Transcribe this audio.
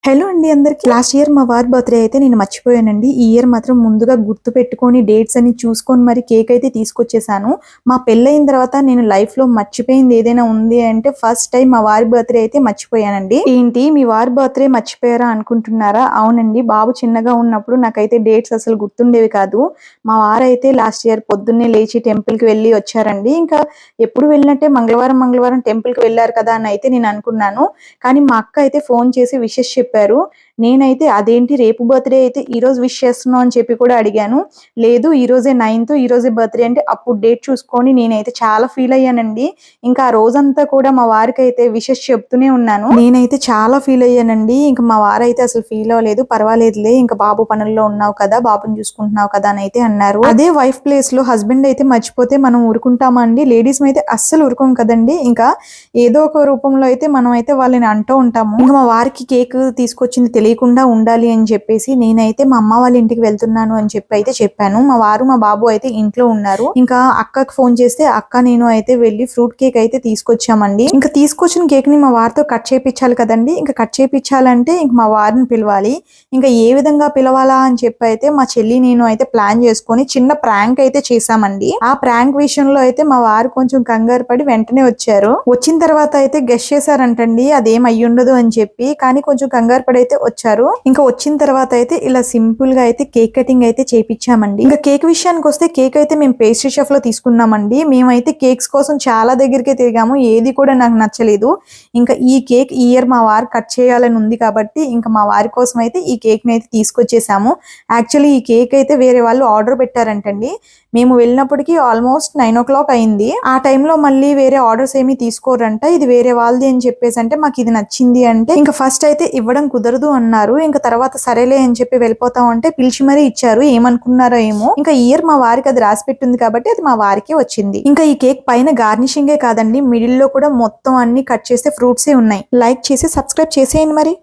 Hello అండి అందరికి. Last year మా వారి బర్త్డే అయితే నేను మర్చిపోయానండి. ఈ ఇయర్ మాత్రం ముందుగా గుర్తు పెట్టుకొని డేట్స్ అని చూసుకొని మరి కేక్ అయితే తీసుకొచ్చేసాను. మా పెళ్ళైన తర్వాత నేను లైఫ్ లో మర్చిపోయింది ఏదైనా ఉంది అంటే ఫస్ట్ టైం మా వారి బర్త్డే అయితే మర్చిపోయానండి. ఏంటి మీ వారి బర్త్డే మర్చిపోయారా అనుకుంటున్నారా? అవునండి, బాబు చిన్నగా ఉన్నప్పుడు నాకైతే డేట్స్ అసలు గుర్తుండేవి కాదు. మా వారైతే లాస్ట్ ఇయర్ పొద్దున్నే లేచి టెంపుల్ కి వెళ్ళి వచ్చారండి. ఇంకా ఎప్పుడు వెళ్ళినట్టే మంగళవారం టెంపుల్ కి వెళ్ళారు కదా అని అయితే నేను అనుకున్నాను. కానీ మా అక్క అయితే ఫోన్ చేసి విషెస్ చెప్పారు. నేనైతే అదేంటి రేపు బర్త్డే అయితే ఈ రోజు విష్ చేస్తున్నావు అని చెప్పి కూడా అడిగాను. లేదు ఈ రోజే 9th, ఈ రోజే బర్త్డే అంటే అప్పుడు డేట్ చూసుకొని నేనైతే చాలా ఫీల్ అయ్యానండి. ఇంకా ఆ రోజంతా కూడా మా వారికి అయితే విషెస్ చెప్తూనే ఉన్నాను. నేనైతే చాలా ఫీల్ అయ్యానండి. ఇంకా మా వారైతే అసలు ఫీల్ అవ్వలేదు. పర్వాలేదులే, ఇంకా బాబు పనుల్లో ఉన్నావు కదా, బాబుని చూసుకుంటున్నావు కదా అని అయితే అన్నారు. అదే వైఫ్ ప్లేస్ లో హస్బెండ్ అయితే మర్చిపోతే మనం ఊరుకుంటామా అండి? లేడీస్ అయితే అస్సలు ఊరుకోం కదండి. ఇంకా ఏదో ఒక రూపంలో అయితే మనం అయితే వాళ్ళని అంటూ ఉంటాము. ఇంకా మా వారికి కేక్ తీసుకొచ్చింది తెలియకుండా ఉండాలి అని చెప్పేసి నేనైతే మా అమ్మ వాళ్ళ ఇంటికి వెళ్తున్నాను అని చెప్పి అయితే చెప్పాను. మా వారు మా బాబు అయితే ఇంట్లో ఉన్నారు. ఇంకా అక్కకి ఫోన్ చేస్తే అక్క నేను అయితే వెళ్ళి ఫ్రూట్ కేక్ అయితే తీసుకొచ్చామండి. ఇంకా తీసుకొచ్చిన కేక్ ని మా వారితో కట్ చేయించాలి కదండి. ఇంకా కట్ చేయించాలంటే ఇంక మా వారిని పిలవాలి. ఇంకా ఏ విధంగా పిలవాలా అని చెప్పి అయితే మా చెల్లి నేను అయితే ప్లాన్ చేసుకొని చిన్న ప్రాంక్ అయితే చేశామండి. ఆ ప్రాంక్ విషయంలో అయితే మా వారు కొంచెం కంగారు పడి వెంటనే వచ్చారు. వచ్చిన తర్వాత అయితే గెస్ చేశారంటండి అదేం అయ్యుండదు అని చెప్పి. కానీ కొంచెం కంగారు పడి అయితే వచ్చారు. ఇంకా వచ్చిన తర్వాత అయితే ఇలా సింపుల్ గా అయితే కేక్ కటింగ్ అయితే చేపించామండి. ఇంకా కేక్ విషయానికి వస్తే కేక్ అయితే మేము పేస్ట్రీ షెఫ్ లో తీసుకున్నామండి. మేమైతే కేక్స్ కోసం చాలా దగ్గరికి తిరిగాము, ఏది కూడా నాకు నచ్చలేదు. ఇంకా ఈ కేక్ ఈ ఇయర్ మా వారు కట్ చేయాలని ఉంది కాబట్టి ఇంకా మా వారి కోసం అయితే ఈ కేక్ ని అయితే తీసుకొచ్చేసాము. యాక్చువల్లీ ఈ కేక్ అయితే వేరే వాళ్ళు ఆర్డర్ పెట్టారంటండి. మేము వెళ్ళినప్పటికీ ఆల్మోస్ట్ 9 o'clock అయింది. ఆ టైంలో మళ్ళీ వేరే ఆర్డర్స్ ఏమీ తీసుకోరంట. ఇది వేరే వాళ్ళది అని చెప్పేసి అంటే మాకు ఇది నచ్చింది అంటే ఇంకా ఫస్ట్ అయితే ఇవ్వడం కుదరదు అన్నారు. ఇంకా తర్వాత సరేలే అని చెప్పి వెళ్ళిపోతాం అంటే పిలిచి మరీ ఇచ్చారు. ఏమనుకున్నారో ఏమో. ఇంకా ఇయర్ మా వారికి అది రాసి పెట్టింది కాబట్టి అది మా వారికి వచ్చింది. ఇంకా ఈ కేక్ పైన గార్నిషింగే కాదండి, మిడిల్ లో కూడా మొత్తం అన్ని కట్ చేస్తే ఫ్రూట్సే ఉన్నాయి. లైక్ చేసి సబ్స్క్రైబ్ చేసేయండి మరి.